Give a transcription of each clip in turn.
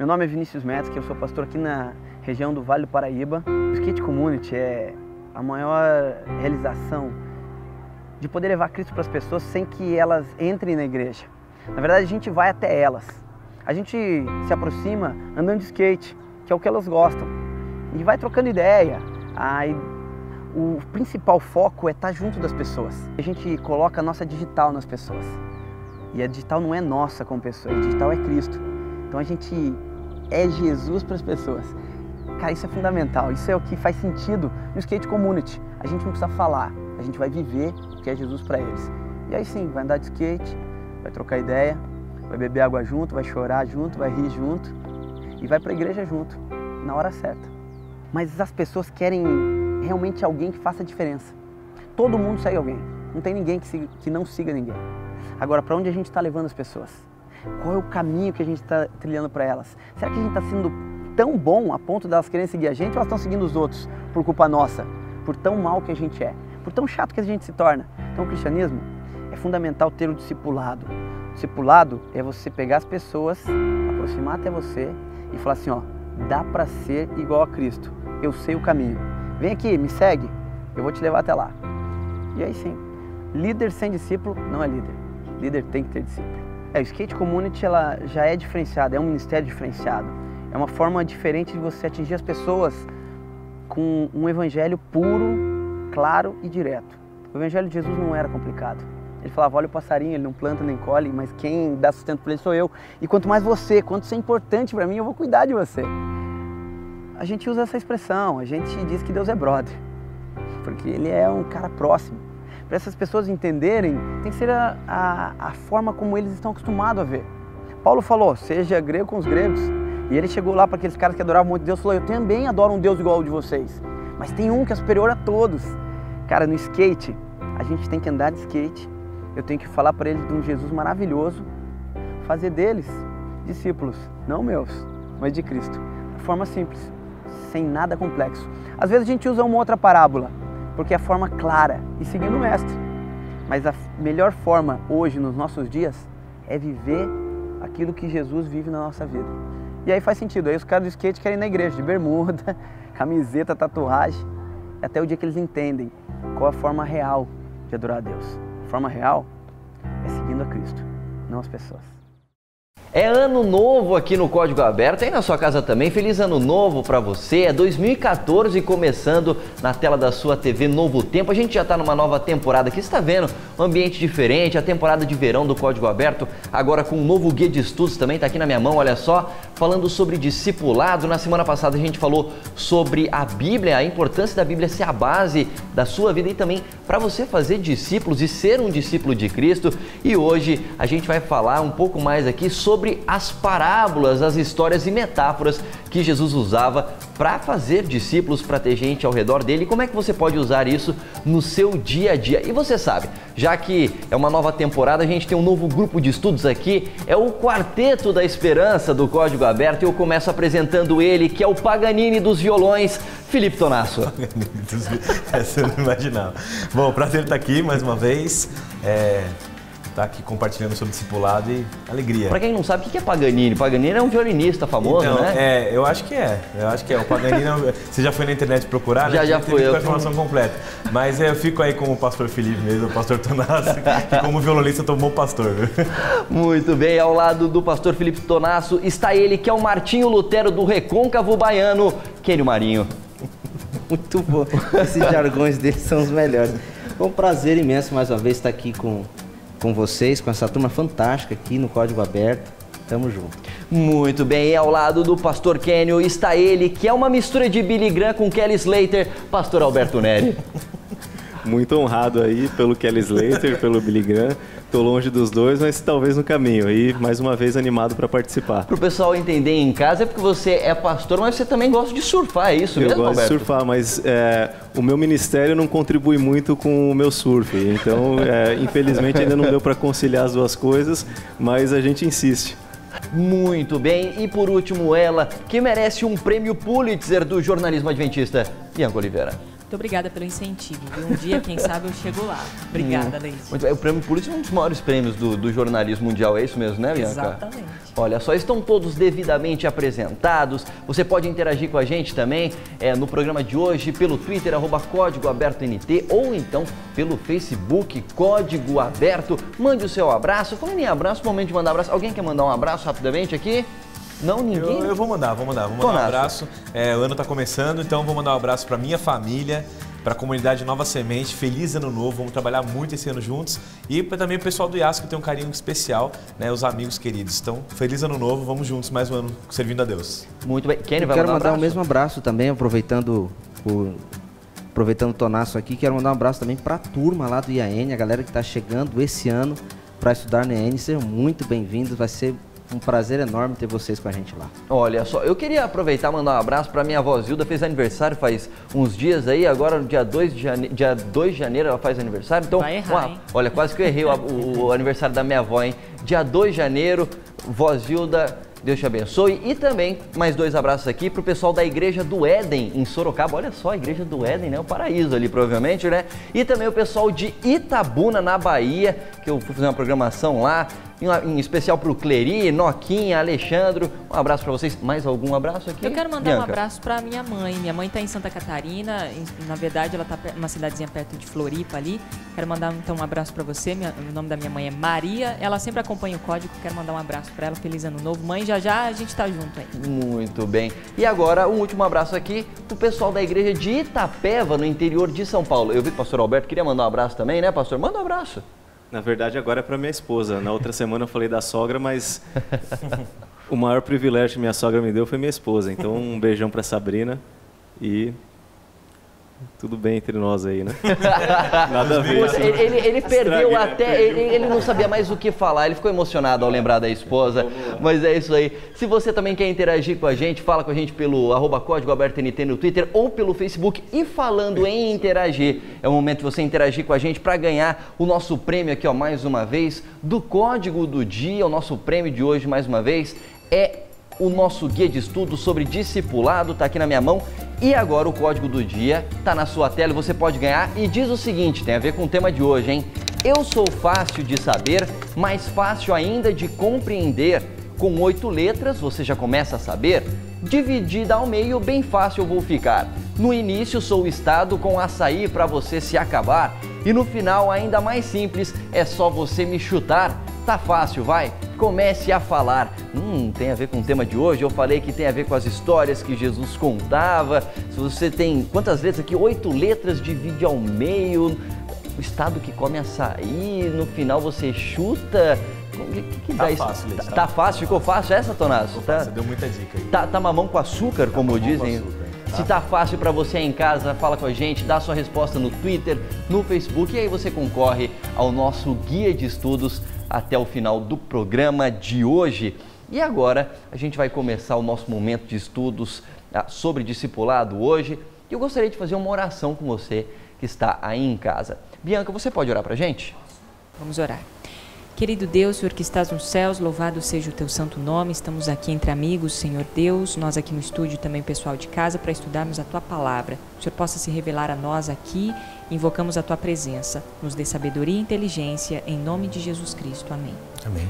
Meu nome é Vinícius Metzger, eu sou pastor aqui na região do Vale do Paraíba. O Skate Community é a maior realização de poder levar Cristo para as pessoas sem que elas entrem na igreja. Na verdade, a gente vai até elas. A gente se aproxima andando de skate, que é o que elas gostam, e vai trocando ideia. O principal foco é estar junto das pessoas. A gente coloca a nossa digital nas pessoas. E a digital não é nossa como pessoa, a digital é Cristo. Então a gente é Jesus para as pessoas. Cara, isso é fundamental, isso é o que faz sentido no Skate Community. A gente não precisa falar, a gente vai viver o que é Jesus para eles. E aí sim, vai andar de skate, vai trocar ideia, vai beber água junto, vai chorar junto, vai rir junto e vai para a igreja junto, na hora certa. Mas as pessoas querem realmente alguém que faça a diferença. Todo mundo segue alguém, não tem ninguém que não siga ninguém. Agora, para onde a gente está levando as pessoas? Qual é o caminho que a gente está trilhando para elas? Será que a gente está sendo tão bom a ponto de elas quererem seguir a gente ou elas estão seguindo os outros por culpa nossa? Por tão mal que a gente é, por tão chato que a gente se torna. Então o cristianismo é fundamental ter o discipulado. O discipulado é você pegar as pessoas, aproximar até você e falar assim, ó, dá para ser igual a Cristo. Eu sei o caminho. Vem aqui, me segue, eu vou te levar até lá. E aí sim, líder sem discípulo não é líder. Líder tem que ter discípulo. O Skate Community ela já é diferenciada, é um ministério diferenciado. É uma forma diferente de você atingir as pessoas com um evangelho puro, claro e direto. O evangelho de Jesus não era complicado. Ele falava, olha o passarinho, ele não planta nem colhe, mas quem dá sustento para ele sou eu. E quanto mais você, quanto isso é importante para mim, eu vou cuidar de você. A gente usa essa expressão, a gente diz que Deus é brother, porque Ele é um cara próximo. Para essas pessoas entenderem, tem que ser a forma como eles estão acostumados a ver. Paulo falou, seja grego com os gregos. E ele chegou lá para aqueles caras que adoravam muito Deus e falou, eu também adoro um Deus igual ao de vocês, mas tem um que é superior a todos. Cara, no skate, a gente tem que andar de skate, eu tenho que falar para eles de um Jesus maravilhoso, fazer deles discípulos, não meus, mas de Cristo. De forma simples, sem nada complexo. Às vezes a gente usa uma outra parábola, porque é a forma clara e seguindo o mestre. Mas a melhor forma hoje, nos nossos dias, é viver aquilo que Jesus vive na nossa vida. E aí faz sentido, aí os caras do skate querem ir na igreja, de bermuda, camiseta, tatuagem, até o dia que eles entendem qual a forma real de adorar a Deus. A forma real é seguindo a Cristo, não as pessoas. É ano novo aqui no Código Aberto, aí na sua casa também. Feliz ano novo para você. É 2014 começando na tela da sua TV Novo Tempo. A gente já está numa nova temporada aqui, você está vendo? Um ambiente diferente, a temporada de verão do Código Aberto, agora com um novo guia de estudos também, está aqui na minha mão, olha só, falando sobre discipulado. Na semana passada a gente falou sobre a Bíblia, a importância da Bíblia ser a base da sua vida e também para você fazer discípulos e ser um discípulo de Cristo. E hoje a gente vai falar um pouco mais aqui sobre as parábolas, as histórias e metáforas que Jesus usava para fazer discípulos, para ter gente ao redor dele. E como é que você pode usar isso no seu dia a dia? E você sabe, já que é uma nova temporada, a gente tem um novo grupo de estudos aqui, é o Quarteto da Esperança do Código Aberto, e eu começo apresentando ele, que é o Paganini dos violões, Felipe Tonasso. Essa eu não imaginava. Bom, o prazer estar aqui mais uma vez. Tá aqui compartilhando sobre discipulado e alegria. Pra quem não sabe, o que é Paganini? Paganini é um violinista famoso, então, né? Eu acho que é. O Paganini, você já foi na internet procurar, né? Já fui. Com a informação completa. Mas eu fico aí como o pastor Felipe mesmo, o pastor Tonasso, que como violonista eu tô um bom pastor, viu? Muito bem, ao lado do pastor Felipe Tonasso está ele, que é o Martinho Lutero do Recôncavo Baiano, Quênio Marinho. Muito bom, esses jargões deles são os melhores. Foi um prazer imenso mais uma vez estar aqui com vocês, com essa turma fantástica aqui no Código Aberto. Tamo junto. Muito bem, e ao lado do pastor Quênio está ele, que é uma mistura de Billy Graham com Kelly Slater, pastor Alberto Neri. Muito honrado aí pelo Kelly Slater, pelo Billy Graham. Tô longe dos dois, mas talvez no caminho. E mais uma vez animado para participar. Para o pessoal entender em casa, é porque você é pastor, mas você também gosta de surfar, é isso mesmo, Alberto? Eu gosto de surfar, mas o meu ministério não contribui muito com o meu surf. Então, infelizmente, ainda não deu para conciliar as duas coisas, mas a gente insiste. Muito bem, e por último ela, que merece um prêmio Pulitzer do jornalismo adventista, Bianca Oliveira. Muito obrigada pelo incentivo, viu? Um dia, quem sabe, eu chego lá. Obrigada, Leite. Muito bem. O prêmio Pulitzer é um dos maiores prêmios do jornalismo mundial, é isso mesmo, né, Bianca? Exatamente. Olha só, estão todos devidamente apresentados. Você pode interagir com a gente também no programa de hoje pelo Twitter, @CódigoAbertoNT, ou então pelo Facebook, Código Aberto. Mande o seu abraço. Falando em abraço, momento de mandar abraço. Alguém quer mandar um abraço rapidamente aqui? Não, ninguém? Eu vou mandar um abraço. O ano está começando, então vou mandar um abraço para minha família, para a comunidade Nova Semente. Feliz ano novo, vamos trabalhar muito esse ano juntos. E também o pessoal do IASC, que tem um carinho especial, né, os amigos queridos. Então, feliz ano novo, vamos juntos mais um ano servindo a Deus. Muito bem. Kenny, vai quero mandar um mandar abraço? o mesmo abraço também, aproveitando o Tonasso aqui, quero mandar um abraço também para a turma lá do IAN, a galera que está chegando esse ano para estudar no IAN. Sejam muito bem-vindos, vai ser um prazer enorme ter vocês com a gente lá. Olha só, eu queria aproveitar e mandar um abraço para minha avó Zilda, fez aniversário faz uns dias aí, agora no dia 2 de janeiro ela faz aniversário. Então, vai errar, hein? Olha, quase que eu errei o aniversário da minha avó, hein? Dia 2 de janeiro, vó Zilda, Deus te abençoe. E também, mais 2 abraços aqui pro pessoal da Igreja do Éden, em Sorocaba. Olha só, a Igreja do Éden, né? O paraíso ali, provavelmente, né? E também o pessoal de Itabuna, na Bahia, que eu fui fazer uma programação lá, em especial pro Cleri, Noquinha, Alexandro. Um abraço para vocês. Mais algum abraço aqui? Eu quero mandar Bianca? um abraço para minha mãe. Minha mãe está em Santa Catarina, na verdade ela está numa cidadezinha perto de Floripa ali. Quero mandar então um abraço para você. O nome da minha mãe é Maria. Ela sempre acompanha o Código. Quero mandar um abraço para ela. Feliz ano novo. Mãe, já já a gente está junto aí. Muito bem. E agora, um último abraço aqui pro pessoal da igreja de Itapeva, no interior de São Paulo. Eu vi que o pastor Alberto queria mandar um abraço também, né, pastor? Manda um abraço. Na verdade, agora é para minha esposa. Na outra semana eu falei da sogra, mas o maior privilégio que minha sogra me deu foi minha esposa. Então, um beijão para Sabrina e tudo bem entre nós aí, né? Nada a ver. Ele perdeu até, ele não sabia mais o que falar, ele ficou emocionado ao lembrar da esposa, mas é isso aí. Se você também quer interagir com a gente, fala com a gente pelo @CódigoAbertoNT no Twitter ou pelo Facebook. E falando em interagir, é o momento de você interagir com a gente para ganhar o nosso prêmio aqui, ó, mais uma vez, do Código do Dia. O nosso prêmio de hoje, mais uma vez, é o nosso guia de estudo sobre discipulado, tá aqui na minha mão. E agora o Código do Dia tá na sua tela e você pode ganhar. E diz o seguinte, tem a ver com o tema de hoje, hein? Eu sou fácil de saber, mais fácil ainda de compreender. Com 8 letras, você já começa a saber. Dividida ao meio, bem fácil eu vou ficar. No início sou o estado com açaí para você se acabar. E no final, ainda mais simples, é só você me chutar. Tá fácil, vai? Comece a falar. Tem a ver com o tema de hoje. Eu falei que tem a ver com as histórias que Jesus contava. Se você tem quantas letras aqui? 8 letras, divide ao meio. O estado que come açaí, no final você chuta. Que Tá dá isso? fácil, Leite, Tá fácil? Ficou fácil essa, Tonasso? Você deu muita dica aí. Tá mamão com açúcar, como dizem? Com açúcar, tá? Se tá fácil para você aí em casa, fala com a gente, dá sua resposta no Twitter, no Facebook, e aí você concorre ao nosso guia de estudos até o final do programa de hoje. E agora a gente vai começar o nosso momento de estudos sobre discipulado hoje. E eu gostaria de fazer uma oração com você que está aí em casa. Bianca, você pode orar pra gente? Vamos orar. Querido Deus, Senhor que estás nos céus, louvado seja o teu santo nome. Estamos aqui entre amigos, Senhor Deus, nós aqui no estúdio também pessoal de casa, para estudarmos a tua palavra. O Senhor possa se revelar a nós aqui, invocamos a tua presença. Nos dê sabedoria e inteligência, em nome de Jesus Cristo. Amém. Amém.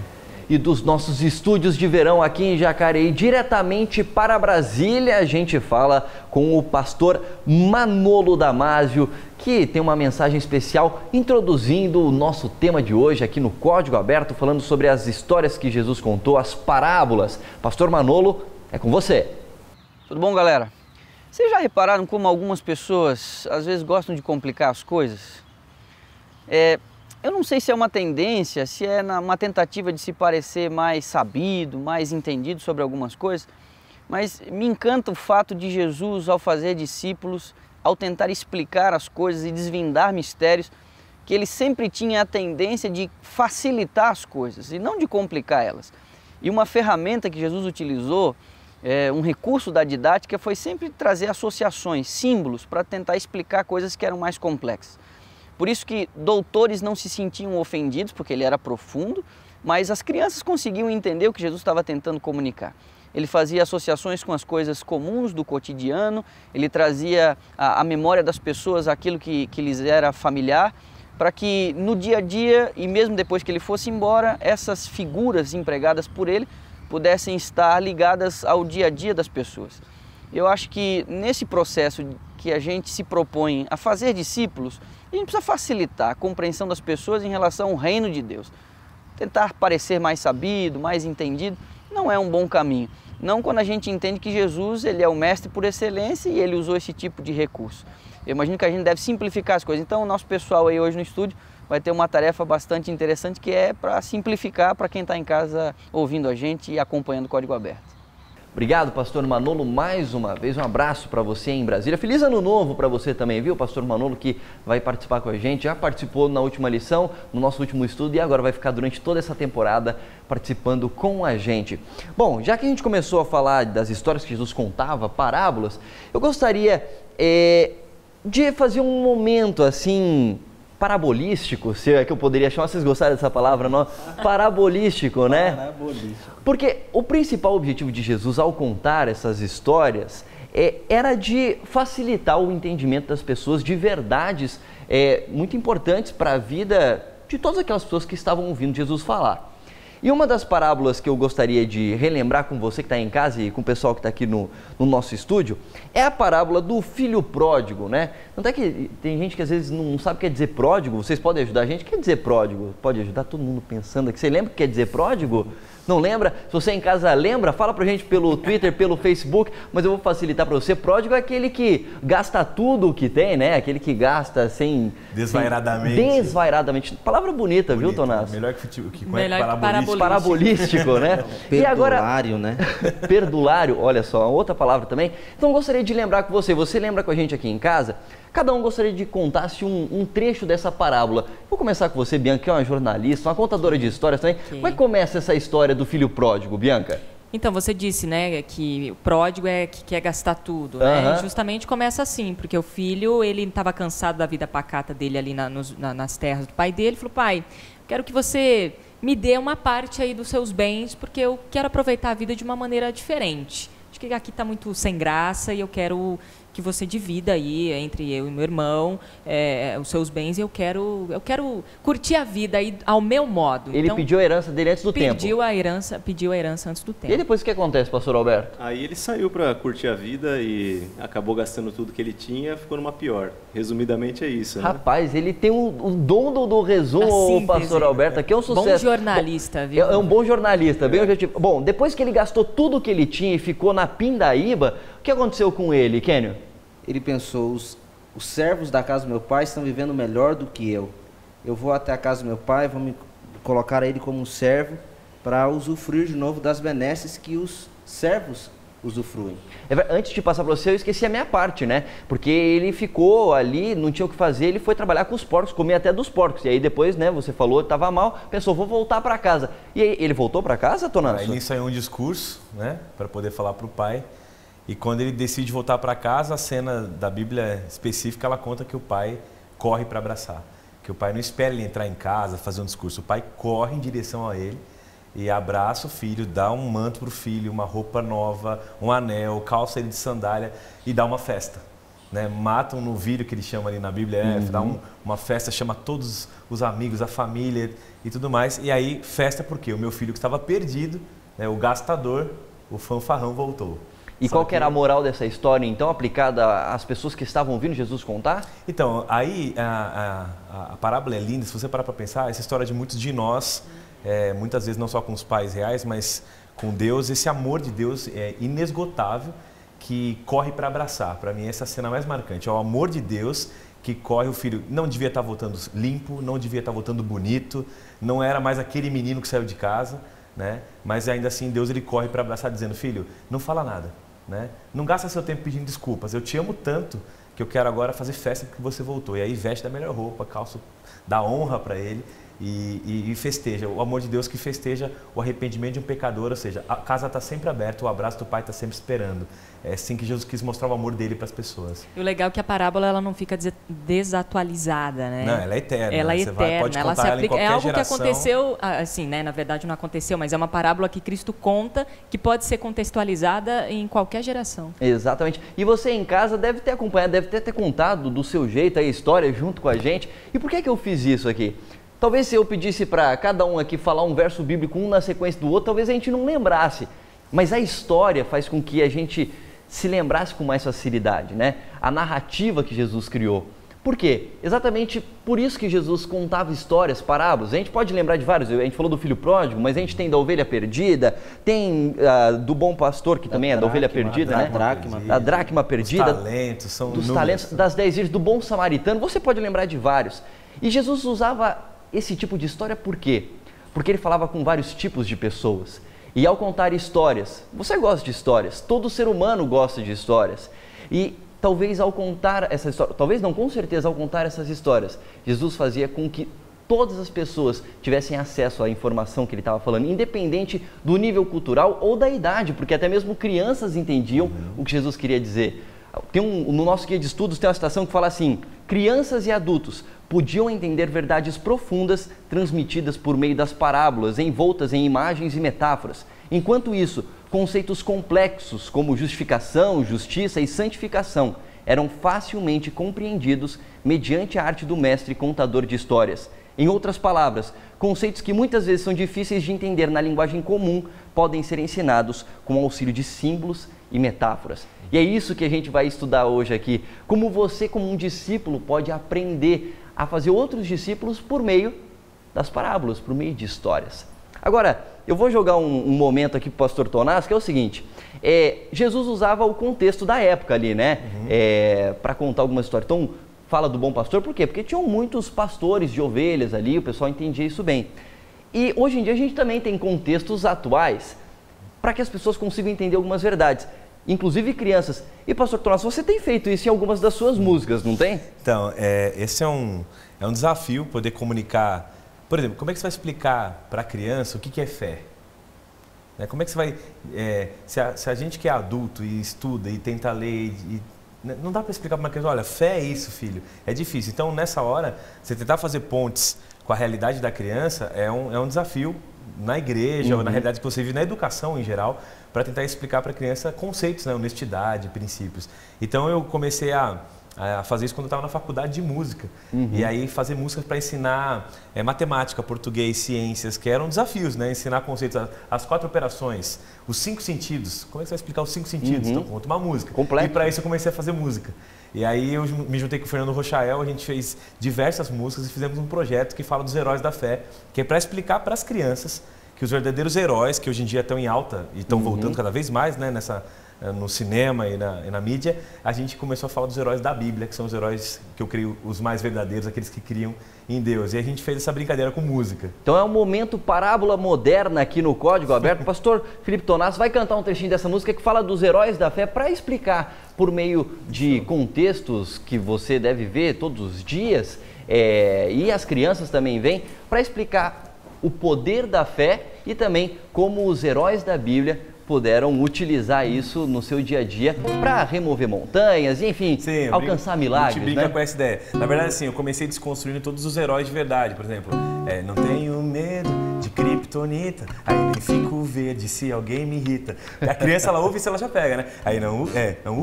E dos nossos estúdios de verão aqui em Jacareí, diretamente para Brasília, a gente fala com o pastor Manolo Damásio, que tem uma mensagem especial introduzindo o nosso tema de hoje aqui no Código Aberto, falando sobre as histórias que Jesus contou, as parábolas. Pastor Manolo, é com você. Tudo bom, galera? Vocês já repararam como algumas pessoas às vezes gostam de complicar as coisas? Eu não sei se é uma tendência, se é uma tentativa de se parecer mais sabido, mais entendido sobre algumas coisas, mas me encanta o fato de Jesus, ao fazer discípulos, ao tentar explicar as coisas e desvendar mistérios, que ele sempre tinha a tendência de facilitar as coisas e não de complicar elas. E uma ferramenta que Jesus utilizou, um recurso da didática, foi sempre trazer associações, símbolos, para tentar explicar coisas que eram mais complexas. Por isso que doutores não se sentiam ofendidos, porque ele era profundo, mas as crianças conseguiam entender o que Jesus estava tentando comunicar. ele fazia associações com as coisas comuns do cotidiano, ele trazia à memória das pessoas aquilo que lhes era familiar, para que no dia a dia e mesmo depois que ele fosse embora, essas figuras empregadas por ele pudessem estar ligadas ao dia a dia das pessoas. Eu acho que nesse processo que a gente se propõe a fazer discípulos, a gente precisa facilitar a compreensão das pessoas em relação ao reino de Deus. Tentar parecer mais sabido, mais entendido, não é um bom caminho. Não quando a gente entende que Jesus ele é o mestre por excelência e ele usou esse tipo de recurso. Eu imagino que a gente deve simplificar as coisas. Então o nosso pessoal aí hoje no estúdio vai ter uma tarefa bastante interessante que é para simplificar para quem está em casa ouvindo a gente e acompanhando o Código Aberto. Obrigado, pastor Manolo, mais uma vez. Um abraço para você em Brasília. Feliz ano novo para você também, viu, pastor Manolo, que vai participar com a gente. Já participou na última lição, no nosso último estudo, e agora vai ficar durante toda essa temporada participando com a gente. Bom, já que a gente começou a falar das histórias que Jesus contava, parábolas, eu gostaria de fazer um momento assim parabolístico, se é que eu poderia chamar, vocês gostaram dessa palavra, não? Parabolístico, né? Parabolístico. Porque o principal objetivo de Jesus ao contar essas histórias era de facilitar o entendimento das pessoas de verdades muito importantes para a vida de todas aquelas pessoas que estavam ouvindo Jesus falar. E uma das parábolas que eu gostaria de relembrar com você que está em casa e com o pessoal que está aqui no nosso estúdio é a parábola do filho pródigo, né? Não é que tem gente que às vezes não sabe o que quer dizer pródigo, vocês podem ajudar a gente? O que quer dizer pródigo? Pode ajudar todo mundo pensando aqui. Você lembra o que quer dizer pródigo? Não lembra? Se você em casa lembra, fala pra gente pelo Twitter, pelo Facebook, mas eu vou facilitar pra você. Pródigo é aquele que gasta tudo o que tem, né? Aquele que gasta sem... Desvairadamente. Desvairadamente. Palavra bonita, viu, Tonás? Melhor que parabolístico, né? Perdulário, né? Perdulário, olha só, outra palavra também. Então eu gostaria de lembrar com você lembra com a gente aqui em casa? Cada um gostaria de contar-se um trecho dessa parábola. Vou começar com você, Bianca, que é uma jornalista, uma contadora de histórias também. Okay. Como é que começa essa história do filho pródigo, Bianca? Então, você disse, né, que o pródigo é que quer gastar tudo, né? E justamente começa assim, porque o filho, ele estava cansado da vida pacata dele ali nas terras do pai dele, falou, pai, quero que você me dê uma parte aí dos seus bens, porque eu quero aproveitar a vida de uma maneira diferente. Acho que aqui está muito sem graça e eu quero que você divida aí entre eu e meu irmão os seus bens e eu quero curtir a vida aí ao meu modo. Ele então, pediu a herança dele antes do tempo. Pediu a herança antes do tempo. E depois o que acontece, pastor Alberto? Aí ele saiu para curtir a vida e acabou gastando tudo que ele tinha, ficou numa pior. Resumidamente é isso, né? Rapaz, ele tem o dom do resumo, o pastor Alberto, aqui é um sucesso. Bom jornalista, viu? É um bom jornalista, bem objetivo. Bom, depois que ele gastou tudo que ele tinha e ficou na pindaíba, o que aconteceu com ele, Kênio? Ele pensou, os servos da casa do meu pai estão vivendo melhor do que eu. Eu vou até a casa do meu pai, vou me colocar a ele como um servo para usufruir de novo das benesses que os servos usufruem. Antes de passar para você, eu esqueci a minha parte, né? Porque ele ficou ali, não tinha o que fazer, ele foi trabalhar com os porcos, comia até dos porcos. E aí depois, né, você falou, estava mal, pensou, vou voltar para casa. E aí, ele voltou para casa, Tonasso? Ele ensaiou um discurso, né, para poder falar para o pai. E quando ele decide voltar para casa, a cena da Bíblia específica, ela conta que o pai corre para abraçar. Que o pai não espera ele entrar em casa, fazer um discurso. O pai corre em direção a ele e abraça o filho, dá um manto para o filho, uma roupa nova, um anel, calça ele de sandália e dá uma festa. Né? Mata um novilho, que ele chama ali na Bíblia, dá uma festa, chama todos os amigos, a família e tudo mais. E aí, festa porque o meu filho que estava perdido, né, o gastador, o fanfarrão voltou. E qual que era a moral dessa história, então, aplicada às pessoas que estavam ouvindo Jesus contar? Então, aí a parábola é linda, se você parar para pensar, essa história de muitos de nós, muitas vezes não só com os pais reais, mas com Deus, esse amor de Deus é inesgotável, que corre para abraçar. Para mim, essa é a cena mais marcante, é o amor de Deus que corre, o filho não devia estar voltando limpo, não devia estar voltando bonito, não era mais aquele menino que saiu de casa, né? Mas ainda assim Deus ele corre para abraçar dizendo, filho, não fala nada. Né? Não gasta seu tempo pedindo desculpas, eu te amo tanto que eu quero agora fazer festa porque você voltou. E aí veste da melhor roupa, calça, dá honra para ele e festeja. O amor de Deus que festeja o arrependimento de um pecador, ou seja, a casa está sempre aberta, o abraço do Pai está sempre esperando. É assim que Jesus quis mostrar o amor dele para as pessoas. E o legal é que a parábola ela não fica desatualizada, né? Não, ela é eterna. Ela é eterna, pode ela contar se ela em aplica. qualquer É algo geração. que aconteceu, assim, né? Na verdade não aconteceu, mas é uma parábola que Cristo conta que pode ser contextualizada em qualquer geração. Exatamente. E você em casa deve ter acompanhado, deve ter contado do seu jeito a história junto com a gente. E por que eu fiz isso aqui? Talvez se eu pedisse para cada um aqui falar um verso bíblico, um na sequência do outro, talvez a gente não lembrasse. Mas a história faz com que a gente se lembrasse com mais facilidade, né? A narrativa que Jesus criou. Por quê? Exatamente por isso que Jesus contava histórias, parábolas. A gente pode lembrar de vários, a gente falou do filho pródigo, mas a gente tem da ovelha perdida, tem do bom pastor, que também é da ovelha perdida, né? Da dracma perdida. Os talentos, são dos inúmeros. talentos, das 10 virgens, do bom samaritano, você pode lembrar de vários. E Jesus usava esse tipo de história por quê? Porque ele falava com vários tipos de pessoas. E ao contar histórias, você gosta de histórias, todo ser humano gosta de histórias. E talvez ao contar essa história, talvez não, com certeza ao contar essas histórias, Jesus fazia com que todas as pessoas tivessem acesso à informação que ele estava falando, independente do nível cultural ou da idade, porque até mesmo crianças entendiam o que Jesus queria dizer. No nosso guia de estudos tem uma citação que fala assim: crianças e adultos podiam entender verdades profundas transmitidas por meio das parábolas, envoltas em imagens e metáforas. Enquanto isso, conceitos complexos como justificação, justiça e santificação eram facilmente compreendidos mediante a arte do mestre contador de histórias. Em outras palavras, conceitos que muitas vezes são difíceis de entender na linguagem comum podem ser ensinados com o auxílio de símbolos e metáforas. E é isso que a gente vai estudar hoje aqui. Como você, como um discípulo, pode aprender a fazer outros discípulos por meio das parábolas, por meio de histórias. Agora, eu vou jogar um momento aqui para o pastor Tonás, que é o seguinte: Jesus usava o contexto da época ali, né? Para contar algumas histórias. Então, fala do bom pastor, por quê? Porque tinham muitos pastores de ovelhas ali, o pessoal entendia isso bem. E hoje em dia a gente também tem contextos atuais para que as pessoas consigam entender algumas verdades, inclusive crianças. E pastor Tonás, você tem feito isso em algumas das suas músicas, não tem? Então, esse é um desafio, poder comunicar. Por exemplo, como é que você vai explicar para a criança o que é fé? Como é que você vai... se a gente que é adulto e estuda e tenta ler, não dá para explicar para uma criança: olha, fé é isso, filho. É difícil. Então, nessa hora, você tentar fazer pontes com a realidade da criança é um desafio na igreja, ou na realidade que você vive, na educação em geral, para tentar explicar para a criança conceitos, né? Honestidade, princípios. Então, eu comecei a fazer isso quando eu estava na faculdade de música. E aí fazer músicas para ensinar matemática, português, ciências, que eram desafios, né? Ensinar conceitos, as 4 operações, os 5 sentidos. Como é que você vai explicar os 5 sentidos? Então, conta uma música. Completo. E para isso eu comecei a fazer música. E aí eu me juntei com o Fernando Rochael, a gente fez diversas músicas e fizemos um projeto que fala dos heróis da fé, que é para explicar para as crianças que os verdadeiros heróis, que hoje em dia estão em alta e estão voltando cada vez mais, né, no cinema e na mídia, a gente começou a falar dos heróis da Bíblia, que são os heróis que eu creio os mais verdadeiros, aqueles que criam em Deus. E a gente fez essa brincadeira com música. Então é um momento parábola moderna aqui no Código Aberto. O pastor Felipe Tonás vai cantar um trechinho dessa música que fala dos heróis da fé, para explicar por meio de contextos que você deve ver todos os dias, e as crianças também vêm, para explicar o poder da fé e também como os heróis da Bíblia puderam utilizar isso no seu dia a dia para remover montanhas e, enfim, alcançar milagres. A gente brinca com essa ideia. Na verdade, assim, eu comecei desconstruindo todos os heróis de verdade. Por exemplo, não tenho medo de kriptonita, aí nem fico verde se alguém me irrita. A criança, ela ouve isso, ela já pega, né? Aí não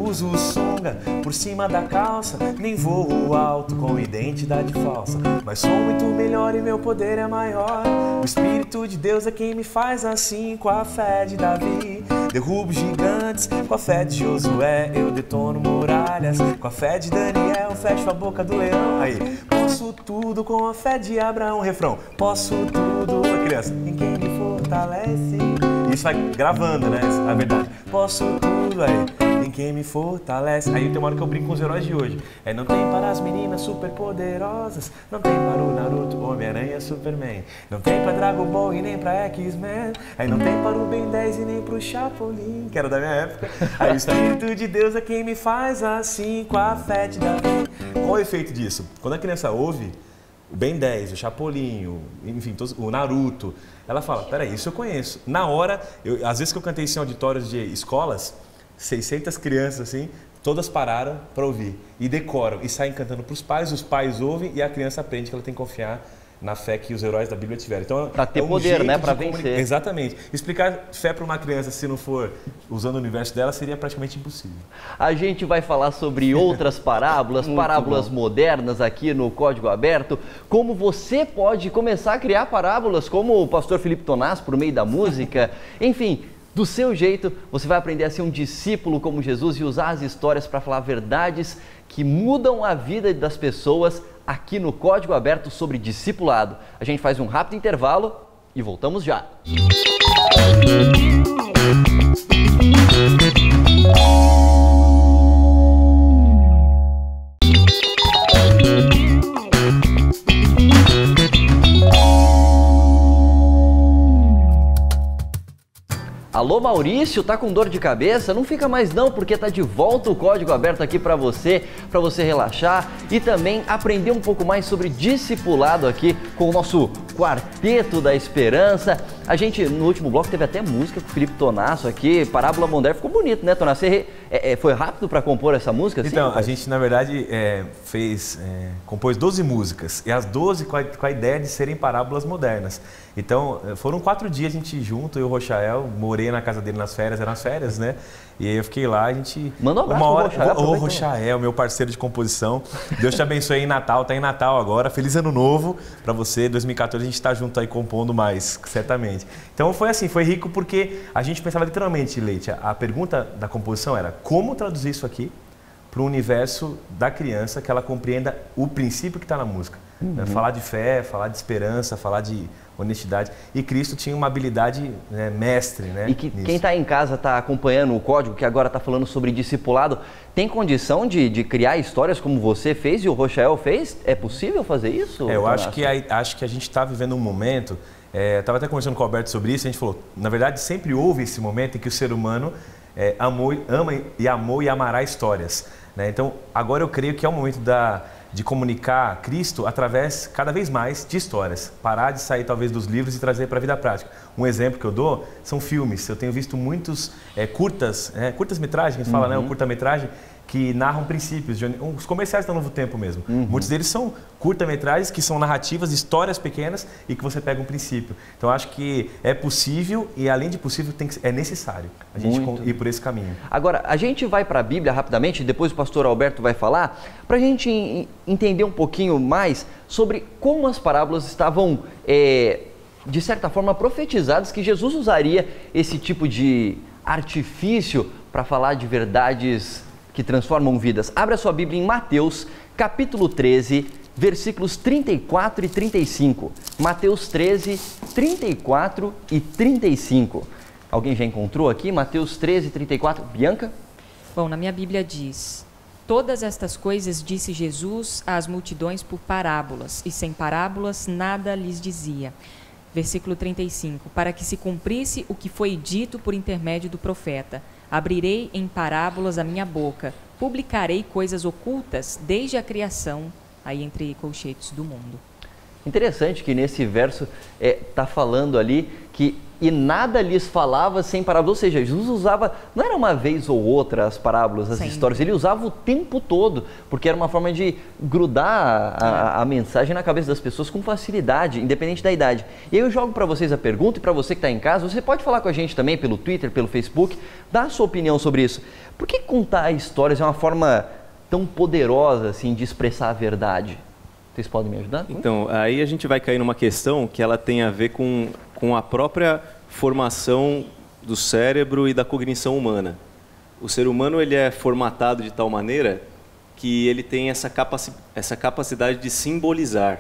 uso sunga por cima da calça, nem voo alto com identidade falsa, mas sou muito melhor e meu poder é maior. O Espírito de Deus é quem me faz assim, com a fé de Davi derrubo gigantes, com a fé de Josué eu detono muralhas, com a fé de Daniel fecho a boca do leão. Aí, posso tudo com a fé de Abraão. Refrão: posso tudo, a criança, em quem me fortalece. Isso vai gravando, né? A verdade. Posso tudo, aí, em quem me fortalece. Aí tem uma hora que eu brinco com os heróis de hoje. Não tem para as meninas super poderosas, não tem para o Naruto, Homem-Aranha, Superman, não tem para Dragon Ball e nem para X-Men, aí não tem para o Ben 10 e nem para o Chapolin, que era da minha época. Aí o Espírito de Deus é quem me faz assim, com a fé de Davi. Qual é o efeito disso? Quando a criança ouve, o Ben 10, o Chapolin, enfim, o Naruto. Ela fala, peraí, isso eu conheço. Na hora, às vezes que eu cantei isso em auditórios de escolas, 600 crianças assim, todas pararam para ouvir e decoram e saem cantando para os pais ouvem e a criança aprende que ela tem que confiar na fé que os heróis da Bíblia tiveram. Então, para ter poder, né? Para vencer. Exatamente. Explicar fé para uma criança, se não for usando o universo dela, seria praticamente impossível. A gente vai falar sobre outras parábolas, parábolas modernas aqui no Código Aberto. Como você pode começar a criar parábolas, como o pastor Felipe Tonás, por meio da música. Enfim, do seu jeito, você vai aprender a ser um discípulo como Jesus e usar as histórias para falar verdades que mudam a vida das pessoas aqui no Código Aberto sobre discipulado. A gente faz um rápido intervalo e voltamos já. Alô Maurício, tá com dor de cabeça? Não fica mais não, porque tá de volta o Código Aberto aqui para você relaxar e também aprender um pouco mais sobre discipulado aqui com o nosso Quarteto da Esperança. A gente, no último bloco, teve até música com o Felipe Tonasso aqui, Parábola Moderna, ficou bonito, né, Tonasso? Foi rápido para compor essa música? Então, a gente, na verdade, compôs 12 músicas, e as 12 com a ideia de serem parábolas modernas. Então, foram 4 dias a gente junto, eu e o Rochael, morei na casa dele nas férias, eram as férias, né? E aí eu fiquei lá, a gente... Manda um abraço pro Rochael. Ô, Rochael, meu parceiro de composição, Deus te abençoe aí em Natal, tá em Natal agora, feliz ano novo para você, 2014 a gente tá junto aí compondo mais, certamente. Então foi assim, foi rico porque a gente pensava literalmente, Leite, a pergunta da composição era como traduzir isso aqui para o universo da criança, que ela compreenda o princípio que está na música. Né? Falar de fé, falar de esperança, falar de honestidade. E Cristo tinha uma habilidade, né, mestre, né? E que quem está em casa está acompanhando o código, que agora está falando sobre discipulado, tem condição de criar histórias como você fez e o Rochael fez? É possível fazer isso? Eu acho que a gente está vivendo um momento... Estava até conversando com o Alberto sobre isso, a gente falou, na verdade sempre houve esse momento em que o ser humano amou e amará histórias. Né? Então agora eu creio que é o momento de comunicar Cristo através, cada vez mais, de histórias. Parar de sair talvez dos livros e trazer para a vida prática. Um exemplo que eu dou são filmes. Eu tenho visto muitos curtas-metragens, que a gente fala, né? O curta-metragem, que narram princípios, os comerciais do Novo Tempo mesmo. Muitos deles são curta-metragens que são narrativas, histórias pequenas e que você pega um princípio. Então acho que é possível e além de possível é necessário a gente ir por esse caminho. Agora, a gente vai para a Bíblia rapidamente, depois o pastor Alberto vai falar, para a gente entender um pouquinho mais sobre como as parábolas estavam, de certa forma, profetizadas, que Jesus usaria esse tipo de artifício para falar de verdades que transformam vidas. Abra sua Bíblia em Mateus, capítulo 13, versículos 34 e 35. Mateus 13, 34 e 35. Alguém já encontrou aqui? Mateus 13, 34. Bianca? Bom, na minha Bíblia diz: todas estas coisas disse Jesus às multidões por parábolas, e sem parábolas nada lhes dizia. Versículo 35. Para que se cumprisse o que foi dito por intermédio do profeta: abrirei em parábolas a minha boca, publicarei coisas ocultas desde a criação, aí entre colchetes, do mundo. Interessante que nesse verso está falando ali que e nada lhes falava sem parábolas, ou seja, Jesus usava, não era uma vez ou outra as parábolas, as histórias, ele usava o tempo todo, porque era uma forma de grudar a mensagem na cabeça das pessoas com facilidade, independente da idade. E aí eu jogo para vocês a pergunta, e para você que está em casa, você pode falar com a gente também pelo Twitter, pelo Facebook, dar a sua opinião sobre isso. Por que contar histórias é uma forma tão poderosa assim, de expressar a verdade? Vocês podem me ajudar? Então, aí a gente vai cair numa questão que ela tem a ver com a própria formação do cérebro e da cognição humana. O ser humano ele é formatado de tal maneira que ele tem essa capacidade de simbolizar,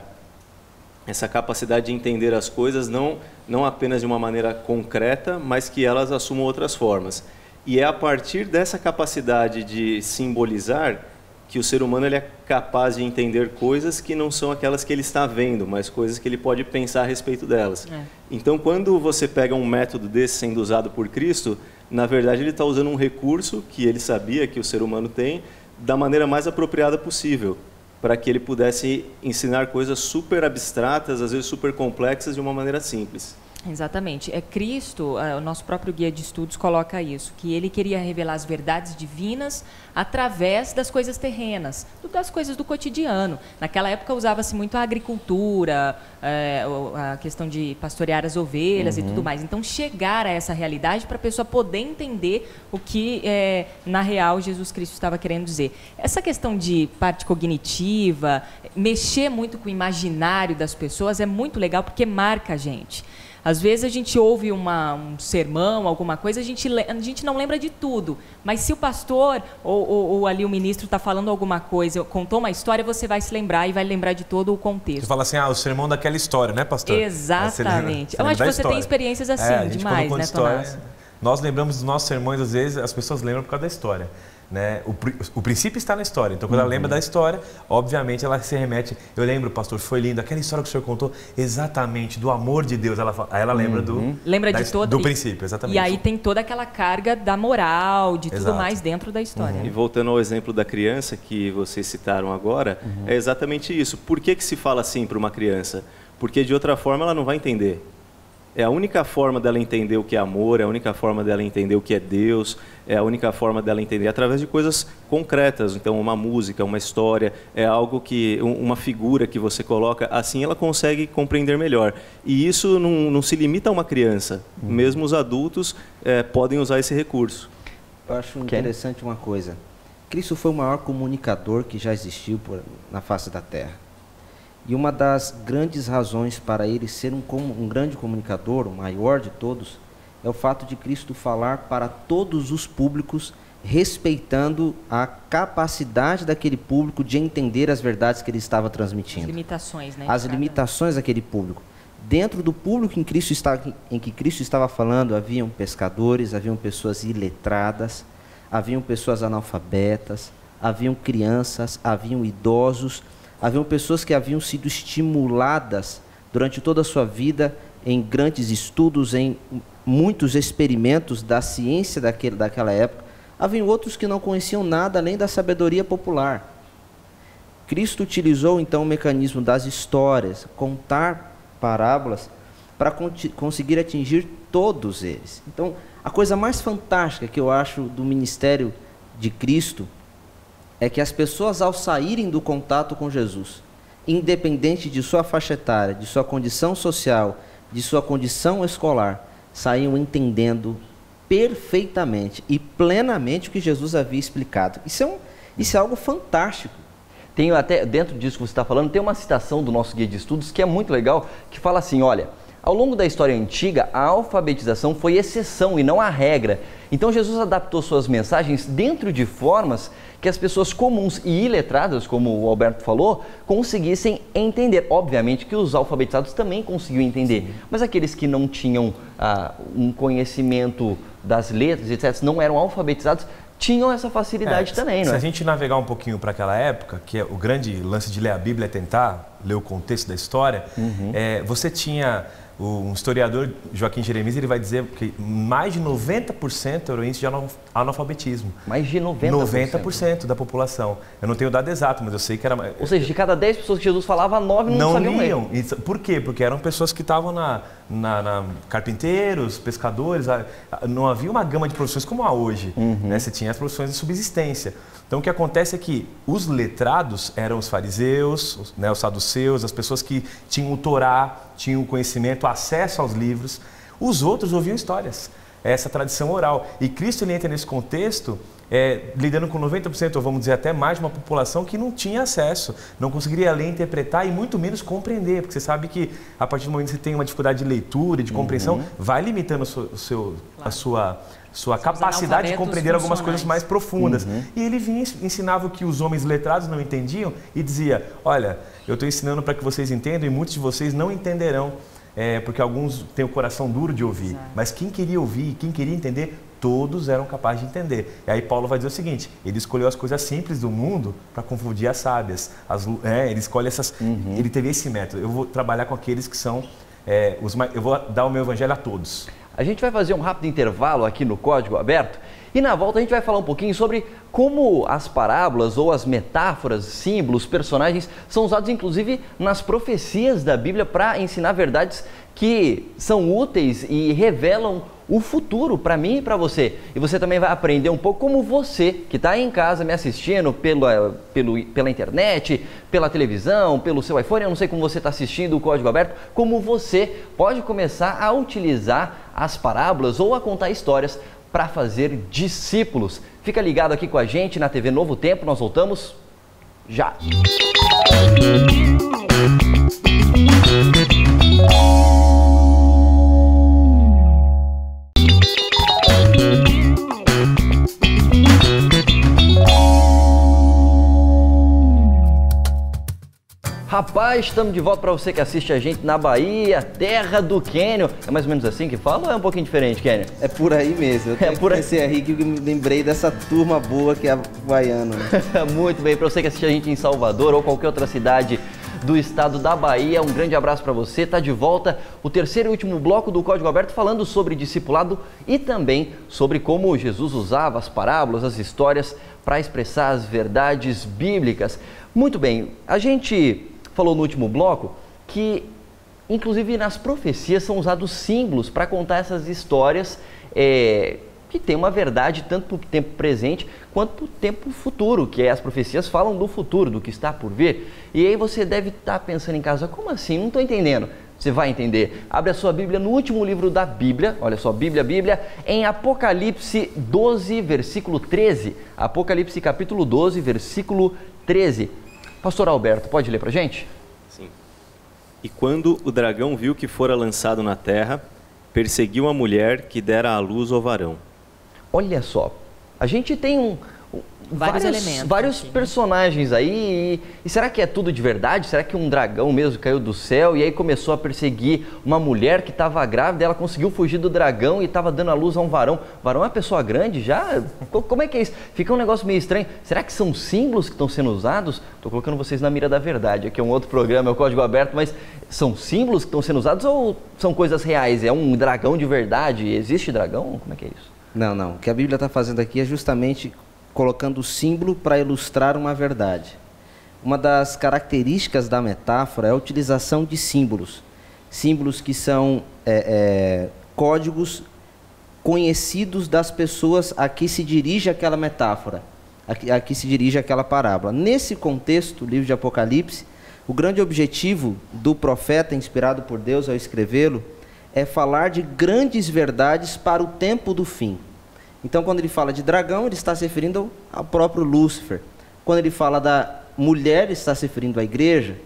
essa capacidade de entender as coisas não apenas de uma maneira concreta, mas que elas assumam outras formas. E é a partir dessa capacidade de simbolizar que o ser humano ele é capaz de entender coisas que não são aquelas que ele está vendo, mas coisas que ele pode pensar a respeito delas. Então, quando você pega um método desse sendo usado por Cristo, na verdade ele está usando um recurso que ele sabia que o ser humano tem da maneira mais apropriada possível. para que ele pudesse ensinar coisas super abstratas, às vezes super complexas, de uma maneira simples. Exatamente. É Cristo, o nosso próprio guia de estudos coloca isso, que ele queria revelar as verdades divinas através das coisas terrenas, das coisas do cotidiano. Naquela época usava-se muito a agricultura, a questão de pastorear as ovelhas e tudo mais. Então, chegar a essa realidade para a pessoa poder entender o que, na real, Jesus Cristo estava querendo dizer. Essa questão de parte cognitiva, mexer muito com o imaginário das pessoas é muito legal porque marca a gente. Às vezes a gente ouve um sermão, alguma coisa, a gente não lembra de tudo. Mas se o pastor ou ali o ministro está falando alguma coisa, contou uma história, você vai se lembrar e vai lembrar de todo o contexto. Você fala assim, o sermão daquela história, né, pastor? Exatamente. Eu acho que você tem experiências assim, demais, né, Tomás? Nós lembramos dos nossos sermões, às vezes as pessoas lembram por causa da história. Né? O princípio está na história, então quando ela lembra da história, obviamente ela se remete. Eu lembro, pastor, foi lindo, aquela história que o senhor contou, exatamente, do amor de Deus. Aí ela lembra do princípio, exatamente. E aí tem toda aquela carga da moral, de tudo mais dentro da história. E voltando ao exemplo da criança que vocês citaram agora, é exatamente isso. Por que se fala assim para uma criança? Porque de outra forma ela não vai entender. É a única forma dela entender o que é amor, é a única forma dela entender o que é Deus, é a única forma dela entender através de coisas concretas. Então, uma música, uma história, é algo que, uma figura que você coloca, assim ela consegue compreender melhor. E isso não se limita a uma criança, mesmo os adultos podem usar esse recurso. Eu acho interessante uma coisa. Cristo foi o maior comunicador que já existiu na face da Terra. E uma das grandes razões para ele ser um grande comunicador, o maior de todos, é o fato de Cristo falar para todos os públicos, respeitando a capacidade daquele público de entender as verdades que ele estava transmitindo. As limitações, né? As limitações daquele público. Dentro do público em que Cristo estava falando, haviam pescadores, haviam pessoas iletradas, haviam pessoas analfabetas, haviam crianças, haviam idosos, haviam pessoas que haviam sido estimuladas durante toda a sua vida em grandes estudos, em muitos experimentos da ciência daquela época. Haviam outros que não conheciam nada além da sabedoria popular. Cristo utilizou então o mecanismo das histórias, contar parábolas, para conseguir atingir todos eles. Então, a coisa mais fantástica que eu acho do ministério de Cristo é que as pessoas, ao saírem do contato com Jesus, independente de sua faixa etária, de sua condição social, de sua condição escolar, saíam entendendo perfeitamente e plenamente o que Jesus havia explicado. Isso é algo fantástico. Tem até, dentro disso que você está falando, tem uma citação do nosso guia de estudos que é muito legal, que fala assim, olha, ao longo da história antiga, a alfabetização foi exceção e não a regra. Então Jesus adaptou suas mensagens dentro de formas que as pessoas comuns e iletradas, como o Alberto falou, conseguissem entender. Obviamente que os alfabetizados também conseguiam entender, mas aqueles que não tinham um conhecimento das letras, etc., não eram alfabetizados, tinham essa facilidade também, não é? Se a gente navegar um pouquinho para aquela época, que é o grande lance de ler a Bíblia é tentar ler o contexto da história, você tinha um historiador, Joaquim Jeremias, ele vai dizer que mais de 90% era o índice de analfabetismo. Mais de 90%? 90% da população. Eu não tenho o dado exato, mas eu sei que era... Ou seja, de cada 10 pessoas que Jesus falava, 9 não sabiam ler. Por quê? Porque eram pessoas que estavam carpinteiros, pescadores, não havia uma gama de profissões como há hoje. Né? Você tinha as profissões de subsistência. Então, o que acontece é que os letrados eram os fariseus, os saduceus, as pessoas que tinham o Torá, tinham o conhecimento, acesso aos livros. Os outros ouviam histórias, essa tradição oral. E Cristo ele entra nesse contexto lidando com 90%, ou vamos dizer até mais, de uma população que não tinha acesso, não conseguiria ler, interpretar e muito menos compreender. Porque você sabe que a partir do momento que você tem uma dificuldade de leitura, de compreensão, vai limitando a sua capacidade de compreender algumas coisas mais profundas. E ele vinha e ensinava o que os homens letrados não entendiam e dizia, olha, eu estou ensinando para que vocês entendam e muitos de vocês não entenderão, porque alguns têm o coração duro de ouvir. Mas quem queria ouvir, quem queria entender, todos eram capazes de entender. E aí Paulo vai dizer o seguinte, ele escolheu as coisas simples do mundo para confundir as sábias. Ele escolhe essas... Ele teve esse método. Eu vou trabalhar com aqueles que são... eu vou dar o meu evangelho a todos. A gente vai fazer um rápido intervalo aqui no Código Aberto e na volta a gente vai falar um pouquinho sobre como as parábolas ou as metáforas, símbolos, personagens são usados inclusive nas profecias da Bíblia para ensinar verdades que são úteis e revelam o futuro para mim e para você. E você também vai aprender um pouco como você, que está aí em casa me assistindo pela internet, pela televisão, pelo seu iPhone, eu não sei como você está assistindo o Código Aberto, como você pode começar a utilizar as parábolas ou a contar histórias para fazer discípulos. Fica ligado aqui com a gente na TV Novo Tempo, nós voltamos já. Rapaz, estamos de volta para você que assiste a gente na Bahia, terra do Quênio. É mais ou menos assim que fala ou é um pouquinho diferente, Quênio? É por aí mesmo. Eu comecei a rir que eu me lembrei dessa turma boa que é a baiana. Né? Muito bem, para você que assiste a gente em Salvador ou qualquer outra cidade do estado da Bahia, um grande abraço para você. Está de volta o terceiro e último bloco do Código Aberto falando sobre discipulado e também sobre como Jesus usava as parábolas, as histórias para expressar as verdades bíblicas. Muito bem, a gente falou no último bloco que, inclusive nas profecias, são usados símbolos para contar essas histórias que tem uma verdade tanto para o tempo presente quanto para o tempo futuro, que as profecias falam do futuro, do que está por vir. E aí você deve estar pensando em casa, como assim? Não estou entendendo. Você vai entender. Abre a sua Bíblia no último livro da Bíblia, olha só, Bíblia, em Apocalipse 12, versículo 13. Apocalipse capítulo 12, versículo 13. Pastor Alberto, pode ler para a gente? Sim. E quando o dragão viu que fora lançado na terra, perseguiu a mulher que dera à luz ao varão. Olha só, a gente tem vários personagens aí, e será que é tudo de verdade? Será que um dragão mesmo caiu do céu e aí começou a perseguir uma mulher que estava grávida, ela conseguiu fugir do dragão e estava dando à luz a um varão? O varão é uma pessoa grande já? Como é que é isso? Fica um negócio meio estranho. Será que são símbolos que estão sendo usados? Estou colocando vocês na mira da verdade, aqui é um outro programa, é o Código Aberto, mas são símbolos que estão sendo usados ou são coisas reais? É um dragão de verdade? Existe dragão? Como é que é isso? Não. O que a Bíblia está fazendo aqui é justamente colocando o símbolo para ilustrar uma verdade. Uma das características da metáfora é a utilização de símbolos. Símbolos que são códigos conhecidos das pessoas a que se dirige aquela metáfora, a que se dirige aquela parábola. Nesse contexto, o livro de Apocalipse, o grande objetivo do profeta, inspirado por Deus ao escrevê-lo, é falar de grandes verdades para o tempo do fim. Então, quando ele fala de dragão, ele está se referindo ao próprio Lúcifer. Quando ele fala da mulher, ele está se referindo à igreja.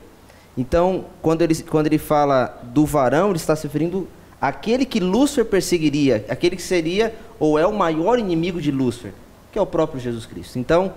Então, quando ele fala do varão, ele está se referindo àquele que Lúcifer perseguiria, aquele que seria ou é o maior inimigo de Lúcifer, que é o próprio Jesus Cristo. Então,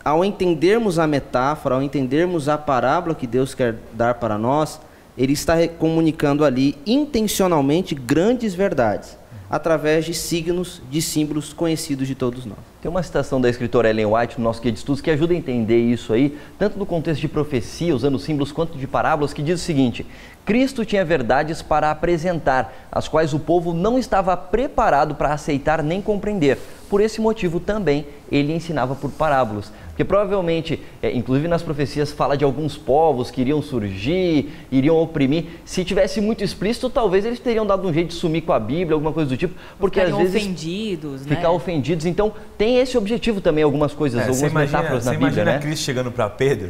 ao entendermos a metáfora, ao entendermos a parábola que Deus quer dar para nós, ele está comunicando ali intencionalmente grandes verdades, através de signos, de símbolos conhecidos de todos nós. Tem uma citação da escritora Ellen White no nosso guia de estudos que ajuda a entender isso aí, tanto no contexto de profecia, usando símbolos, quanto de parábolas, que diz o seguinte: Cristo tinha verdades para apresentar, as quais o povo não estava preparado para aceitar nem compreender. Por esse motivo também ele ensinava por parábolas. Porque provavelmente, inclusive nas profecias, fala de alguns povos que iriam surgir, iriam oprimir. Se tivesse muito explícito, talvez eles teriam dado um jeito de sumir com a Bíblia, alguma coisa do tipo. Porque às vezes ofendidos, né? Ficar ofendidos. Então tem esse objetivo também, algumas coisas, algumas metáforas na Bíblia, né? Você imagina Cristo chegando para Pedro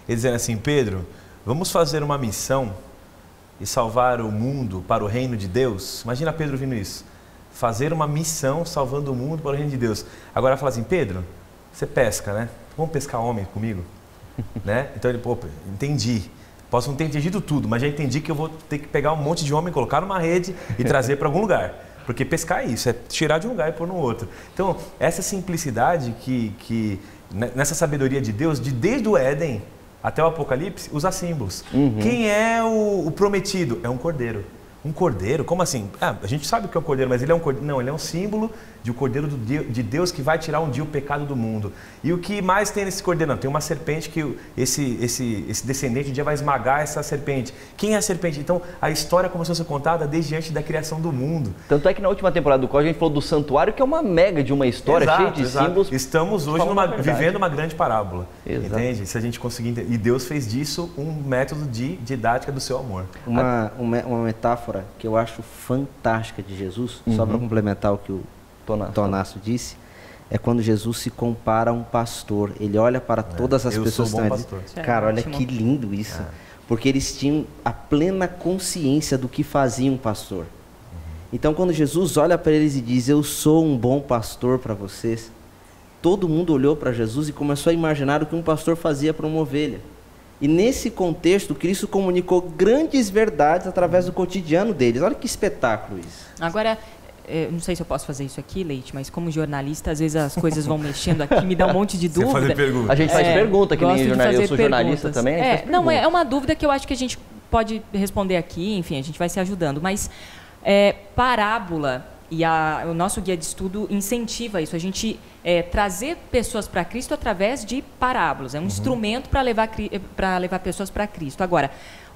e dizendo assim: Pedro, vamos fazer uma missão e salvar o mundo para o reino de Deus? Imagina Pedro ouvindo isso. Fazer uma missão salvando o mundo para o reino de Deus. Agora fala assim: Pedro, você pesca, né? Vamos pescar homem comigo? Né? Então ele, pô, entendi. Posso não ter entendido tudo, mas já entendi que eu vou ter que pegar um monte de homem, colocar numa rede e trazer para algum lugar. Porque pescar é isso, é tirar de um lugar e pôr no outro. Então, essa simplicidade que nessa sabedoria de Deus, desde o Éden até o Apocalipse, usa símbolos. Quem é o prometido? É um cordeiro. Um cordeiro? Como assim? A gente sabe o que é um cordeiro, mas ele é um cordeiro. Não, ele é um símbolo de um cordeiro de Deus que vai tirar um dia o pecado do mundo. E o que mais tem nesse cordeiro? Não, tem uma serpente que esse descendente um dia vai esmagar essa serpente. Quem é a serpente? Então, a história começou a ser contada desde antes da criação do mundo. Tanto é que na última temporada do Código a gente falou do santuário, que é uma mega de uma história cheia de símbolos. Estamos hoje vivendo uma grande parábola. Exato. Entende? Se a gente conseguir entender. E Deus fez disso um método de didática do seu amor. Uma metáfora que eu acho fantástica de Jesus, só para complementar o que o Tonasso disse, é quando Jesus se compara a um pastor. Ele olha para todas as pessoas que estão ali. Cara, olha que lindo isso. Porque eles tinham a plena consciência do que fazia um pastor. Então, quando Jesus olha para eles e diz, eu sou um bom pastor para vocês, todo mundo olhou para Jesus e começou a imaginar o que um pastor fazia para uma ovelha. E nesse contexto, Cristo comunicou grandes verdades através do cotidiano deles. Olha que espetáculo isso. Agora, não sei se eu posso fazer isso aqui, Leite, mas como jornalista, às vezes as coisas vão mexendo aqui, me dá um monte de dúvida. Você faz pergunta. A gente faz pergunta, que nem jornalista. Eu sou jornalista também. Não, é uma dúvida que eu acho que a gente pode responder aqui, enfim, a gente vai se ajudando. Mas parábola e o nosso guia de estudo incentiva isso, a gente trazer pessoas para Cristo através de parábolas. É um instrumento para levar pessoas para Cristo. Agora,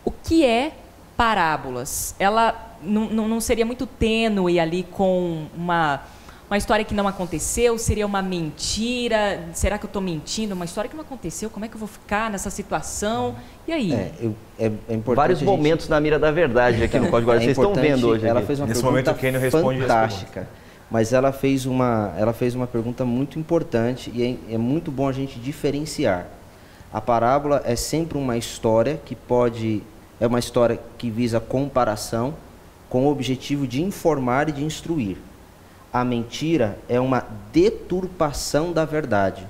o que é parábolas? Ela não seria muito tênue ali com uma história que não aconteceu? Seria uma mentira? Será que eu estou mentindo? Uma história que não aconteceu? Como é que eu vou ficar nessa situação? E aí? É importante vários momentos na mira da verdade aqui no Código Guarda. Vocês estão vendo hoje. Ela fez uma Nesse pergunta momento o Kenio responde fantástica. Mas ela fez uma pergunta muito importante e é muito bom a gente diferenciar. A parábola é sempre uma história é uma história que visa comparação com o objetivo de informar e de instruir. A mentira é uma deturpação da verdade,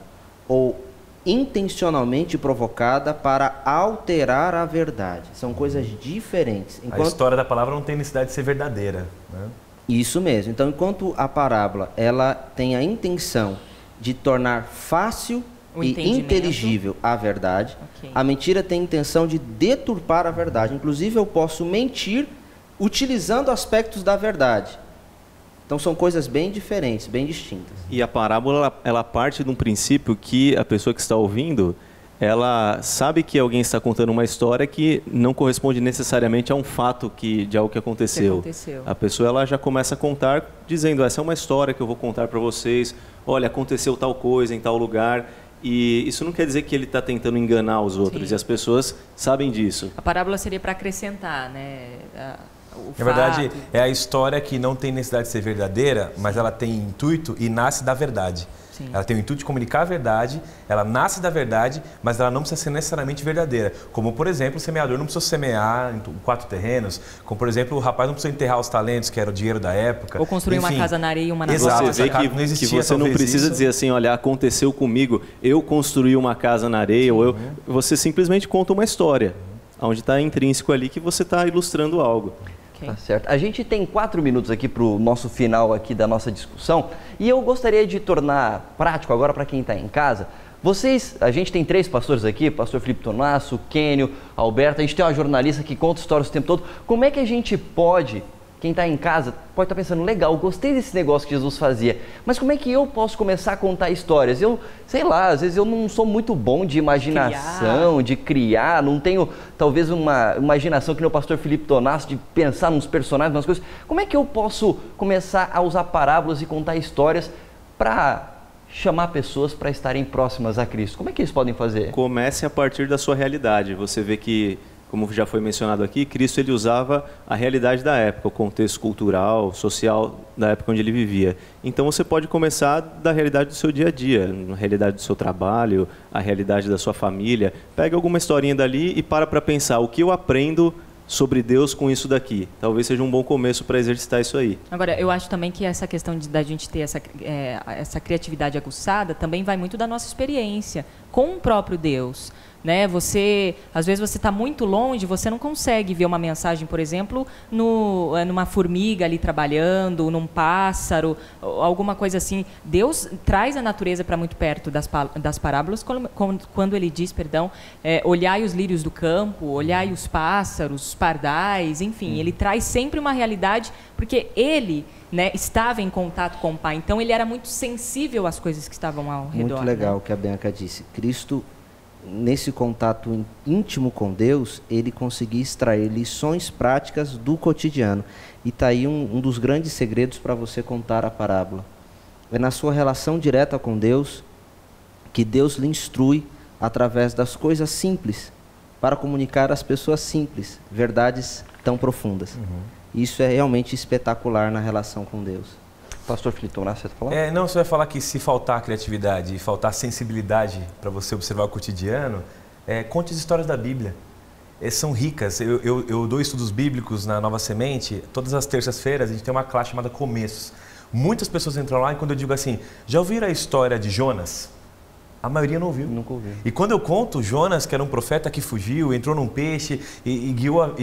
ou intencionalmente provocada para alterar a verdade. São coisas diferentes. A história da palavra não tem necessidade de ser verdadeira, né? Isso mesmo. Então, enquanto a parábola ela tem a intenção de tornar fácil e inteligível a verdade, a mentira tem a intenção de deturpar a verdade. Inclusive, eu posso mentir utilizando aspectos da verdade. Então são coisas bem diferentes, bem distintas. E a parábola, ela parte de um princípio que a pessoa que está ouvindo, ela sabe que alguém está contando uma história que não corresponde necessariamente a um fato de algo que aconteceu. A pessoa ela já começa a contar dizendo, essa é uma história que eu vou contar para vocês, olha, aconteceu tal coisa em tal lugar. E isso não quer dizer que ele está tentando enganar os outros, e as pessoas sabem disso. A parábola seria para acrescentar, né? Na verdade, é a história que não tem necessidade de ser verdadeira, mas ela tem intuito e nasce da verdade. Sim. Ela tem o intuito de comunicar a verdade, ela nasce da verdade, mas ela não precisa ser necessariamente verdadeira. Como, por exemplo, o semeador não precisou semear em 4 terrenos, como, por exemplo, o rapaz não precisou enterrar os talentos, que era o dinheiro da época. Ou construir uma casa na areia e uma na rocha. Você vê que você não precisa dizer assim, olha, aconteceu comigo, eu construí uma casa na areia, ou você simplesmente conta uma história, onde está intrínseco ali que você está ilustrando algo. Tá certo. A gente tem 4 minutos aqui para o nosso final aqui da nossa discussão e eu gostaria de tornar prático agora para quem está em casa. A gente tem 3 pastores aqui, pastor Felipe Tonasso, Kenio, Alberto, a gente tem uma jornalista que conta histórias o tempo todo. Como é que a gente pode, quem está em casa, pode estar pensando, legal, gostei desse negócio que Jesus fazia, mas como é que eu posso começar a contar histórias? Eu, sei lá, às vezes eu não sou muito bom de imaginação, de criar, não tenho talvez uma imaginação que nem o pastor Felipe Tonasso, de pensar nos personagens, nas coisas. Como é que eu posso começar a usar parábolas e contar histórias para chamar pessoas para estarem próximas a Cristo? Como é que eles podem fazer? Comece a partir da sua realidade. Você vê que, como já foi mencionado aqui, Cristo ele usava a realidade da época, o contexto cultural, social da época onde ele vivia. Então você pode começar da realidade do seu dia a dia, na realidade do seu trabalho, a realidade da sua família. Pega alguma historinha dali e para pensar, o que eu aprendo sobre Deus com isso daqui? Talvez seja um bom começo para exercitar isso aí. Agora, eu acho também que essa questão da gente ter essa criatividade aguçada também vai muito da nossa experiência com o próprio Deus. né? Às vezes você está muito longe, você não consegue ver uma mensagem, por exemplo, numa formiga ali trabalhando, num pássaro, alguma coisa assim. Deus traz a natureza para muito perto das parábolas, quando ele diz, olhai os lírios do campo, olhai os pássaros, os pardais, enfim, ele traz sempre uma realidade, porque ele, né, estava em contato com o Pai, então ele era muito sensível às coisas que estavam ao redor. Muito legal o que a Bianca disse. Cristo, nesse contato íntimo com Deus, ele conseguia extrair lições práticas do cotidiano. E está aí um dos grandes segredos para você contar a parábola. É na sua relação direta com Deus que Deus lhe instrui através das coisas simples para comunicar às pessoas simples verdades tão profundas. Isso é realmente espetacular na relação com Deus. Pastor Felipe Tonasso, você falar? Não, você vai falar que se faltar criatividade e faltar sensibilidade para você observar o cotidiano, conte as histórias da Bíblia. São ricas. Eu dou estudos bíblicos na Nova Semente. Todas as terças-feiras a gente tem uma classe chamada Começos. Muitas pessoas entram lá e quando eu digo assim, já ouviram a história de Jonas? A maioria não ouviu. Nunca ouviu. E quando eu conto Jonas, que era um profeta que fugiu, entrou num peixe e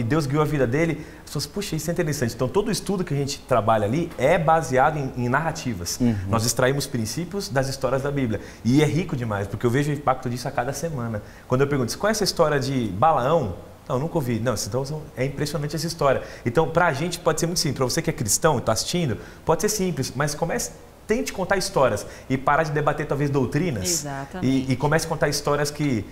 Deus guiou a vida dele, as pessoas, puxa, isso é interessante. Então todo o estudo que a gente trabalha ali é baseado em narrativas. Nós extraímos princípios das histórias da Bíblia. E é rico demais, porque eu vejo o impacto disso a cada semana. Quando eu pergunto, você conhece a história de Balaão? Não, nunca ouvi. Não, então é impressionante essa história. Então, para a gente pode ser muito simples. Para você que é cristão e está assistindo, pode ser simples, mas tente contar histórias e parar de debater talvez doutrinas. Exatamente. E comece a contar histórias que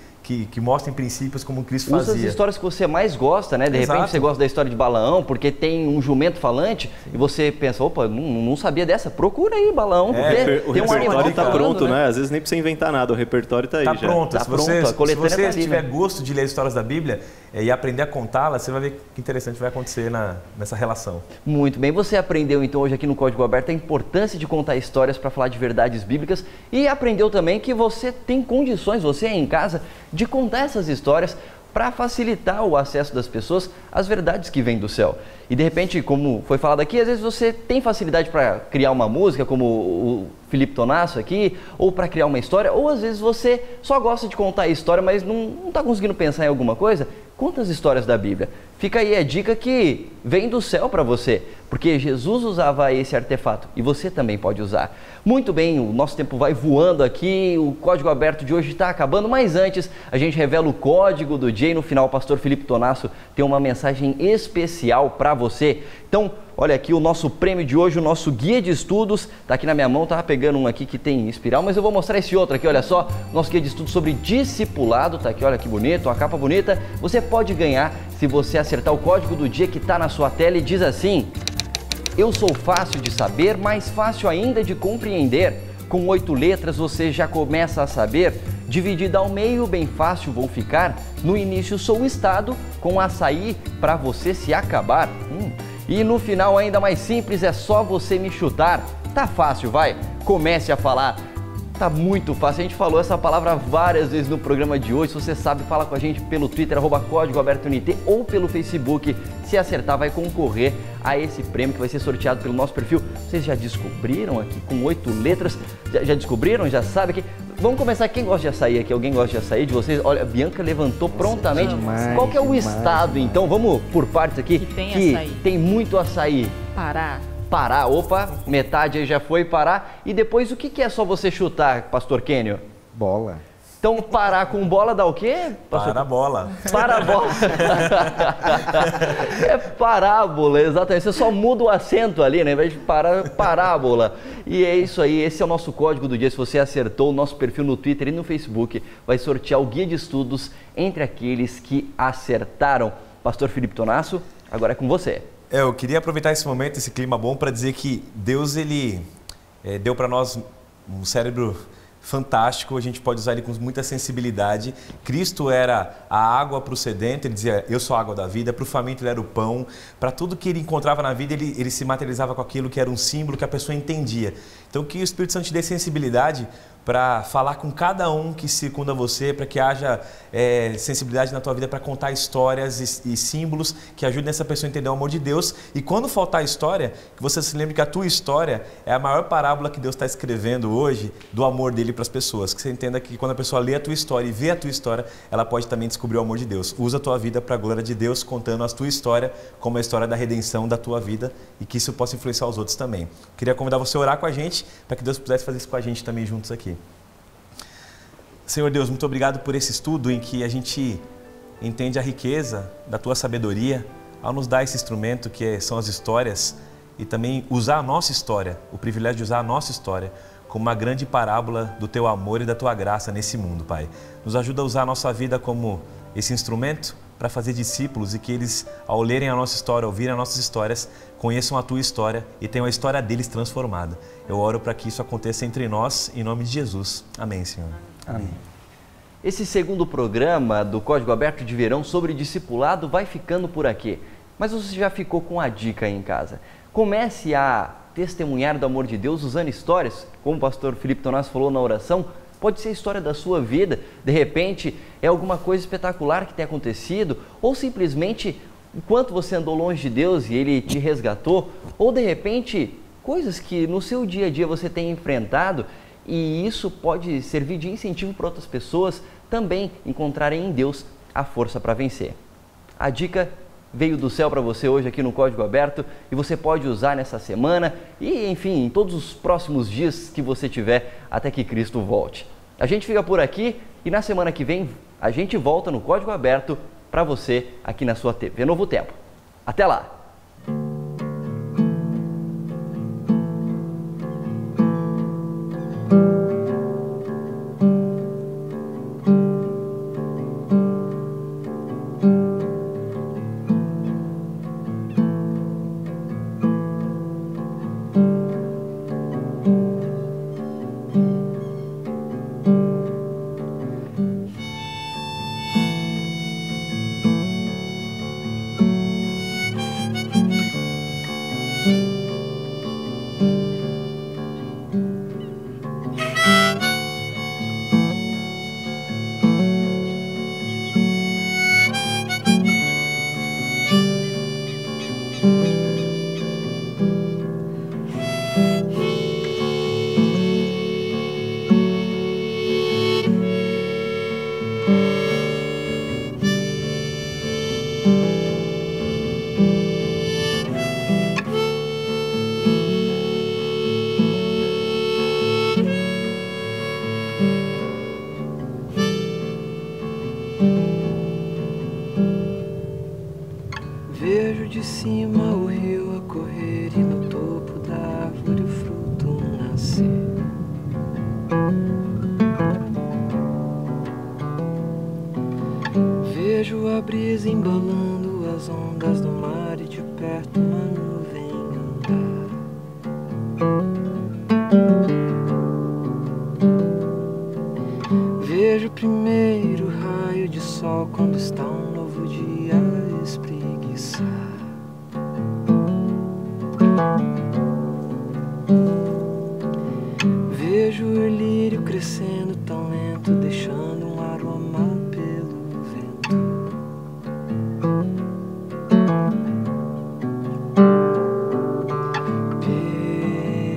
mostrem princípios como Cristo fazia. Usa as histórias que você mais gosta, né? De repente você gosta da história de Balaão, porque tem um jumento falante, e você pensa, opa, não sabia dessa, procura aí Balaão, porque o tem um repertório está falando, pronto, né? Às vezes nem precisa inventar nada, o repertório está aí já. Pronto. Tá Se você tá ali, tiver né? gosto de ler histórias da Bíblia e aprender a contá-las, você vai ver que interessante vai acontecer nessa relação. Muito bem, você aprendeu então hoje aqui no Código Aberto a importância de contar histórias para falar de verdades bíblicas e aprendeu também que você tem condições, você aí em casa, de contar essas histórias para facilitar o acesso das pessoas às verdades que vêm do céu. E de repente, como foi falado aqui, às vezes você tem facilidade para criar uma música, como o Felipe Tonasso aqui, ou para criar uma história, ou às vezes você só gosta de contar a história, mas não está conseguindo pensar em alguma coisa. Conta as histórias da Bíblia. Fica aí a dica que vem do céu para você, porque Jesus usava esse artefato e você também pode usar. Muito bem, o nosso tempo vai voando aqui, o Código Aberto de hoje está acabando, mas antes a gente revela o código do dia e no final o pastor Felipe Tonasso tem uma mensagem especial para você. Então, olha aqui o nosso prêmio de hoje, o nosso guia de estudos, está aqui na minha mão, estava pegando um aqui que tem espiral, mas eu vou mostrar esse outro aqui, olha só, nosso guia de estudos sobre discipulado, está aqui, olha que bonito, uma capa bonita, você pode ganhar se você acertar o código do dia que está na sua tela e diz assim: eu sou fácil de saber, mais fácil ainda de compreender. Com 8 letras você já começa a saber. Dividida ao meio, bem fácil vou ficar. No início sou o estado, com açaí pra você se acabar. E no final ainda mais simples, é só você me chutar. Tá fácil, vai, comece a falar. Tá muito fácil, a gente falou essa palavra várias vezes no programa de hoje. Se você sabe, fala com a gente pelo Twitter, @CódigoAbertoNT, ou pelo Facebook. Se acertar, vai concorrer a esse prêmio que vai ser sorteado pelo nosso perfil. Vocês já descobriram aqui, com 8 letras? Já descobriram? Já sabe aqui? Vamos começar, quem gosta de açaí aqui? Alguém gosta de açaí de vocês? Olha, a Bianca levantou prontamente. Qual que é o estado, então? Vamos por partes aqui. Que tem muito açaí. Pará, opa, metade aí já foi Pará. E depois o que é só você chutar, pastor Kênio? Bola. Então Pará com bola dá o quê? Parabola. Parabola. É parábola, exatamente. Você só muda o acento ali, né? Ao invés de parábola. E é isso aí, esse é o nosso código do dia. Se você acertou, o nosso perfil no Twitter e no Facebook vai sortear o guia de estudos entre aqueles que acertaram. Pastor Felipe Tonasso, agora é com você. Eu queria aproveitar esse momento, esse clima bom, para dizer que Deus ele deu para nós um cérebro fantástico, a gente pode usar ele com muita sensibilidade. Cristo era a água para o sedento, ele dizia, eu sou a água da vida, para o faminto ele era o pão, para tudo que ele encontrava na vida ele se materializava com aquilo que era um símbolo que a pessoa entendia. Então que o Espírito Santo te dê sensibilidade para falar com cada um que circunda você, para que haja sensibilidade na tua vida para contar histórias e símbolos que ajudem essa pessoa a entender o amor de Deus. E quando faltar a história, que você se lembre que a tua história é a maior parábola que Deus está escrevendo hoje do amor dele para as pessoas. Que você entenda que quando a pessoa lê a tua história e vê a tua história, ela pode também descobrir o amor de Deus. Usa a tua vida para a glória de Deus, contando a tua história como a história da redenção da tua vida e que isso possa influenciar os outros também. Queria convidar você a orar com a gente, para que Deus pudesse fazer isso com a gente também juntos aqui. Senhor Deus, muito obrigado por esse estudo em que a gente entende a riqueza da tua sabedoria ao nos dar esse instrumento que são as histórias e também usar a nossa história, o privilégio de usar a nossa história como uma grande parábola do teu amor e da tua graça nesse mundo, Pai. Nos ajuda a usar a nossa vida como esse instrumento para fazer discípulos e que eles, ao lerem a nossa história, ouvirem as nossas histórias, conheçam a tua história e tenham a história deles transformada. Eu oro para que isso aconteça entre nós, em nome de Jesus. Amém, Senhor. Amém. Esse segundo programa do Código Aberto de Verão sobre discipulado vai ficando por aqui. Mas você já ficou com a dica aí em casa. Comece a testemunhar do amor de Deus usando histórias, como o pastor Felipe Tonassi falou na oração. Pode ser a história da sua vida, de repente é alguma coisa espetacular que tem acontecido, ou simplesmente o quanto você andou longe de Deus e Ele te resgatou, ou de repente coisas que no seu dia a dia você tem enfrentado e isso pode servir de incentivo para outras pessoas também encontrarem em Deus a força para vencer. A dica veio do céu para você hoje aqui no Código Aberto e você pode usar nessa semana e, enfim, em todos os próximos dias que você tiver até que Cristo volte. A gente fica por aqui e na semana que vem a gente volta no Código Aberto para você aqui na sua TV Novo Tempo. Até lá! Vejo de cima o rio a correr e no topo da árvore o fruto nascer. Vejo a brisa embalando as ondas do mar e de perto uma nuvem andar. Vejo o primeiro raio de sol quando está um novo dia a espreguiçar. Vejo o lírio crescendo tão lento, deixando um aroma pelo vento.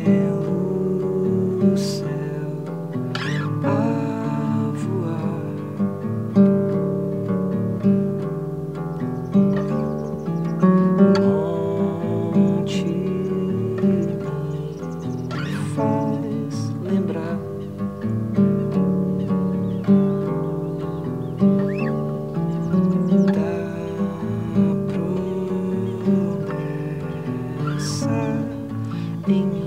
Pelo céu a voar. Monte me faz lembrar da promessa em mim.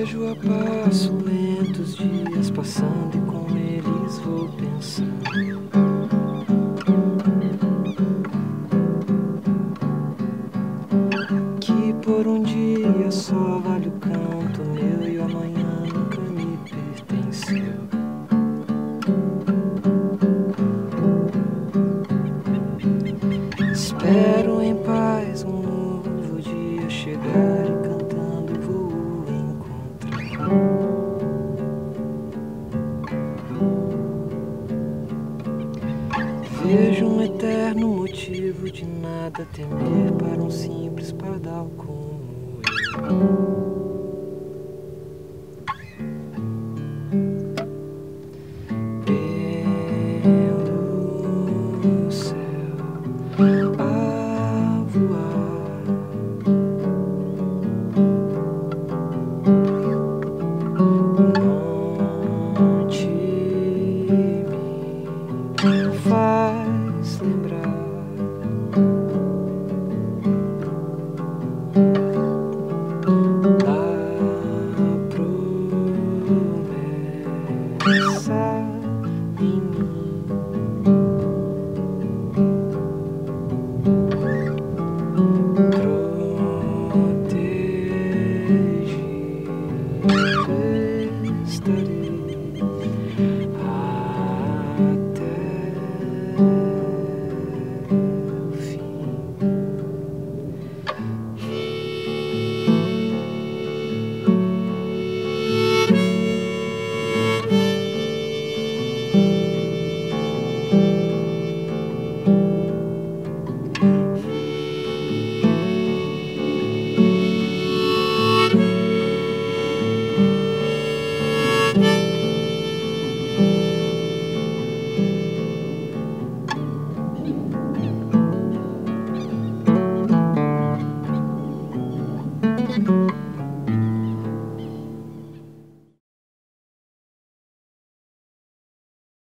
Vejo a passo lento os dias passando e com eles vou pensando. Que por um dia só vale o canto meu e o amanhã nunca me pertenceu. Espero em paz um novo dia chegar e cantando vou encontrar. Vejo um eterno motivo de nada temer para um simples pardal como eu.